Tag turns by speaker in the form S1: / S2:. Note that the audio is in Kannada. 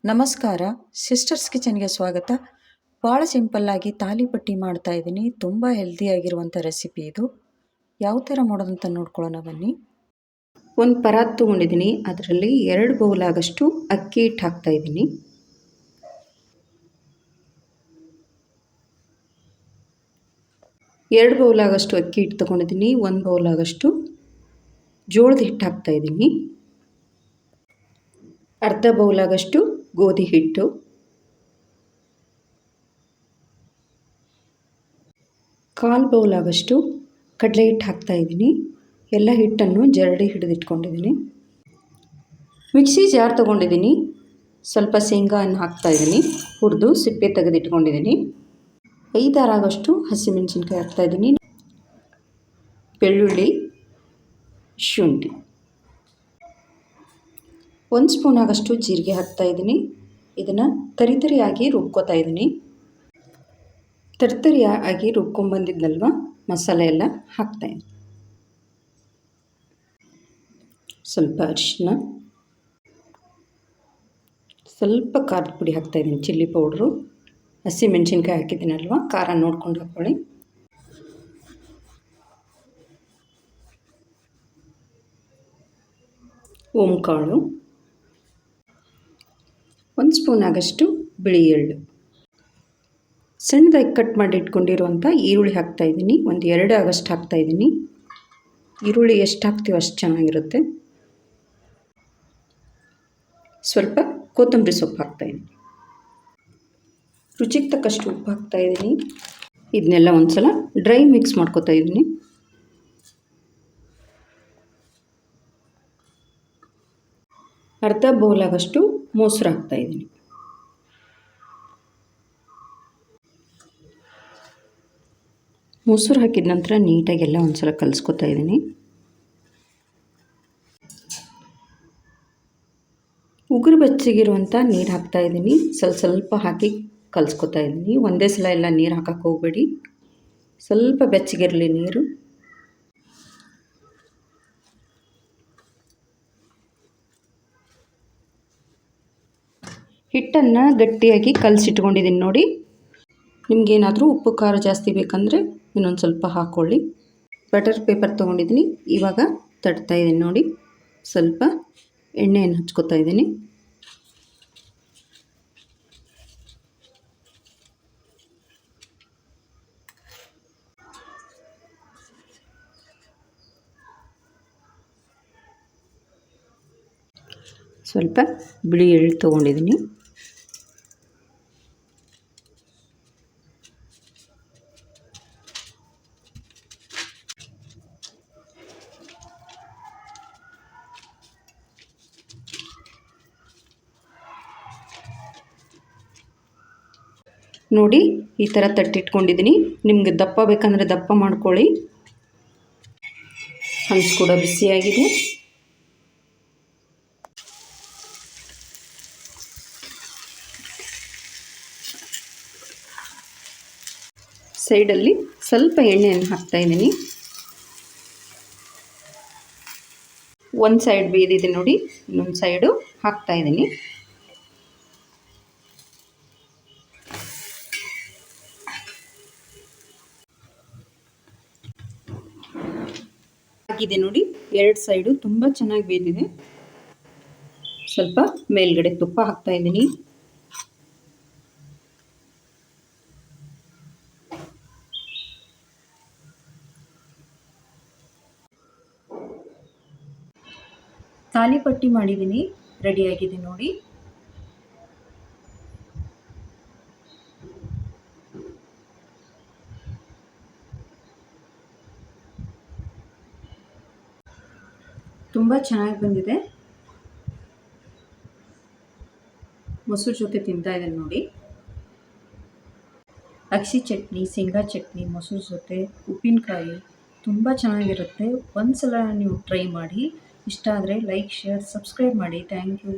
S1: ನಮಸ್ಕಾರ, ಸಿಸ್ಟರ್ಸ್ ಕಿಚನ್ಗೆ ಸ್ವಾಗತ. ಭಾಳ ಸಿಂಪಲ್ಲಾಗಿ ತಾಲಿಪಟ್ಟಿ ಮಾಡ್ತಾ ಇದ್ದೀನಿ. ತುಂಬ ಹೆಲ್ದಿಯಾಗಿರುವಂಥ ರೆಸಿಪಿ ಇದು. ಯಾವ ಥರ ಮಾಡೋದಂತ ನೋಡ್ಕೊಳ್ಳೋಣ ಬನ್ನಿ. ಒಂದು ಪರಾತ್ ತೊಗೊಂಡಿದ್ದೀನಿ. ಅದರಲ್ಲಿ 2 ಬೌಲ್ ಆಗಷ್ಟು ಅಕ್ಕಿ ಹಿಟ್ಟು ಹಾಕ್ತಾಯಿದ್ದೀನಿ. ಎರಡು ಬೌಲ್ ಆಗಷ್ಟು ಅಕ್ಕಿ ಹಿಟ್ಟು ತೊಗೊಂಡಿದ್ದೀನಿ. 1 ಬೌಲ್ ಆಗಷ್ಟು ಜೋಳದ ಹಿಟ್ಟು ಹಾಕ್ತಾಯಿದ್ದೀನಿ. ಅರ್ಧ ಬೌಲ್ ಆಗಷ್ಟು ಗೋಧಿ ಹಿಟ್ಟು, ಕಾಲು ಬೌಲ್ ಆಗಷ್ಟು ಕಡಲೆ ಹಿಟ್ಟು ಹಾಕ್ತಾಯಿದ್ದೀನಿ. ಎಲ್ಲ ಹಿಟ್ಟನ್ನು ಜರಡಿ ಹಿಡಿದಿಟ್ಕೊಂಡಿದ್ದೀನಿ. ಮಿಕ್ಸಿ ಜಾರ್ ತೊಗೊಂಡಿದ್ದೀನಿ. ಸ್ವಲ್ಪ ಶೇಂಗಾವನ್ನು ಹಾಕ್ತಾಯಿದ್ದೀನಿ. ಹುರಿದು ಸಿಪ್ಪೆ ತೆಗೆದಿಟ್ಕೊಂಡಿದ್ದೀನಿ. 5-6 ಆಗಷ್ಟು ಹಸಿಮೆಣಸಿನ್ಕಾಯಿ ಹಾಕ್ತಾಯಿದ್ದೀನಿ. ಬೆಳ್ಳುಳ್ಳಿ, ಶುಂಠಿ, 1 ಸ್ಪೂನ್ ಆಗಷ್ಟು ಜೀರಿಗೆ ಹಾಕ್ತಾಯಿದ್ದೀನಿ. ಇದನ್ನು ತರಿತರಿಯಾಗಿ ರುಬ್ಕೋತಾ ಇದ್ದೀನಿ. ತರಿತರಿಯಾಗಿ ರುಬ್ಕೊಂಡ್ಬಂದಿದ್ನಲ್ವ ಮಸಾಲೆ ಎಲ್ಲ ಹಾಕ್ತಾಯಿದ್ದೀನಿ. ಸ್ವಲ್ಪ ಅರಿಶಿನ, ಸ್ವಲ್ಪ ಖಾರದ ಪುಡಿ ಹಾಕ್ತಾಯಿದ್ದೀನಿ, ಚಿಲ್ಲಿ ಪೌಡ್ರು. ಹಸಿಮೆಣಸಿನ್ಕಾಯಿ ಹಾಕಿದ್ದೀನಲ್ವ, ಖಾರ ನೋಡ್ಕೊಂಡು ಹಾಕ್ಕೊಳ್ಳಿ. ಓಂಕಾಳು, 1 ಸ್ಪೂನ್ ಆಗಷ್ಟು ಬಿಳಿ ಎಳ್ಳು, ಸಣ್ಣದಾಗಿ ಕಟ್ ಮಾಡಿ ಇಟ್ಕೊಂಡಿರುವಂಥ ಈರುಳ್ಳಿ ಹಾಕ್ತಾಯಿದ್ದೀನಿ. 2 ಆಗಷ್ಟು ಹಾಕ್ತಾಯಿದ್ದೀನಿ. ಈರುಳ್ಳಿ ಎಷ್ಟು ಹಾಕ್ತೀವೋ ಅಷ್ಟು ಚೆನ್ನಾಗಿರುತ್ತೆ. ಸ್ವಲ್ಪ ಕೊತ್ತಂಬರಿ ಸೊಪ್ಪು ಹಾಕ್ತಾಯಿದ್ದೀನಿ. ರುಚಿಗೆ ತಕ್ಕಷ್ಟು ಉಪ್ಪು ಹಾಕ್ತಾಯಿದ್ದೀನಿ. ಇದನ್ನೆಲ್ಲ ಒಂದು ಸಲ ಡ್ರೈ ಮಿಕ್ಸ್ ಮಾಡ್ಕೊತಾ ಇದ್ದೀನಿ. ಅರ್ಧ ಬೌಲ್ ಆಗಷ್ಟು ಮೊಸರು ಹಾಕ್ತಾಯಿದ್ದೀನಿ. ಮೊಸರು ಹಾಕಿದ ನಂತರ ನೀಟಾಗೆಲ್ಲ ಒಂದು ಸಲ ಕಲಿಸ್ಕೊತಾ ಇದ್ದೀನಿ. ಉಗುರು ಬೆಚ್ಚಗಿರುವಂಥ ನೀರು ಹಾಕ್ತಾಯಿದ್ದೀನಿ. ಸ್ವಲ್ಪ ಹಾಕಿ ಕಲಿಸ್ಕೊತಾ ಇದ್ದೀನಿ. ಒಂದೇ ಸಲ ಎಲ್ಲ ನೀರು ಹಾಕಕ್ಕೆ ಹೋಗಬೇಡಿ, ಸ್ವಲ್ಪ ಬೆಚ್ಚಗಿರಲಿ ನೀರು. ಹಿಟ್ಟನ್ನು ಗಟ್ಟಿಯಾಗಿ ಕಲಸಿಟ್ಕೊಂಡಿದ್ದೀನಿ ನೋಡಿ. ನಿಮಗೇನಾದರೂ ಉಪ್ಪು ಖಾರ ಜಾಸ್ತಿ ಬೇಕಂದರೆ ಇನ್ನೊಂದು ಸ್ವಲ್ಪ ಹಾಕ್ಕೊಳ್ಳಿ. ಬಟರ್ ಪೇಪರ್ ತೊಗೊಂಡಿದ್ದೀನಿ. ಇವಾಗ ತಟ್ತಾಯಿದ್ದೀನಿ ನೋಡಿ. ಸ್ವಲ್ಪ ಎಣ್ಣೆಯನ್ನು ಹಚ್ಕೊತಾ ಇದ್ದೀನಿ. ಸ್ವಲ್ಪ ಬಿಳಿ ಎಳ್ಳು ತೊಗೊಂಡಿದ್ದೀನಿ. ನೋಡಿ, ಈ ಥರ ತಟ್ಟಿಟ್ಕೊಂಡಿದ್ದೀನಿ. ನಿಮಗೆ ದಪ್ಪ ಬೇಕಂದರೆ ದಪ್ಪ ಮಾಡ್ಕೊಳ್ಳಿ. ಹಂಚು ಕೂಡ ಬಿಸಿಯಾಗಿದೆ. ಸೈಡಲ್ಲಿ ಸ್ವಲ್ಪ ಎಣ್ಣೆಯನ್ನು ಹಾಕ್ತಾಯಿದ್ದೀನಿ. ಒಂದು ಸೈಡ್ ಬೇಯ್ದಿದೆ ನೋಡಿ, ಇನ್ನೊಂದು ಸೈಡು ಹಾಕ್ತಾಯಿದ್ದೀನಿ. ಆಗಿದೆ ನೋಡಿ, 2 ಸೈಡು ತುಂಬ ಚೆನ್ನಾಗಿ ಬೇಯ್ದಿದೆ. ಸ್ವಲ್ಪ ಮೇಲ್ಗಡೆ ತುಪ್ಪ ಹಾಕ್ತಾಯಿದ್ದೀನಿ. ತಾಲಿಪಟ್ಟಿ ಮಾಡಿದ್ದೀನಿ, ರೆಡಿಯಾಗಿದೆ ನೋಡಿ. ತುಂಬ ಚೆನ್ನಾಗಿ ಬಂದಿದೆ. ಮೊಸರು ಜೊತೆ ತಿಂತಾ ಇದ್ದೀನಿ ನೋಡಿ. ಅಗಸೆ ಚಟ್ನಿ, ಶೇಂಗಾ ಚಟ್ನಿ, ಮೊಸರು ಜೊತೆ ಉಪ್ಪಿನಕಾಯಿ ತುಂಬ ಚೆನ್ನಾಗಿರುತ್ತೆ. ಒಂದು ಸಲ ನೀವು ಟ್ರೈ ಮಾಡಿ. ಇಷ್ಟ ಆದರೆ ಲೈಕ್, ಶೇರ್, ಸಬ್ಸ್ಕ್ರೈಬ್ ಮಾಡಿ. Thank you.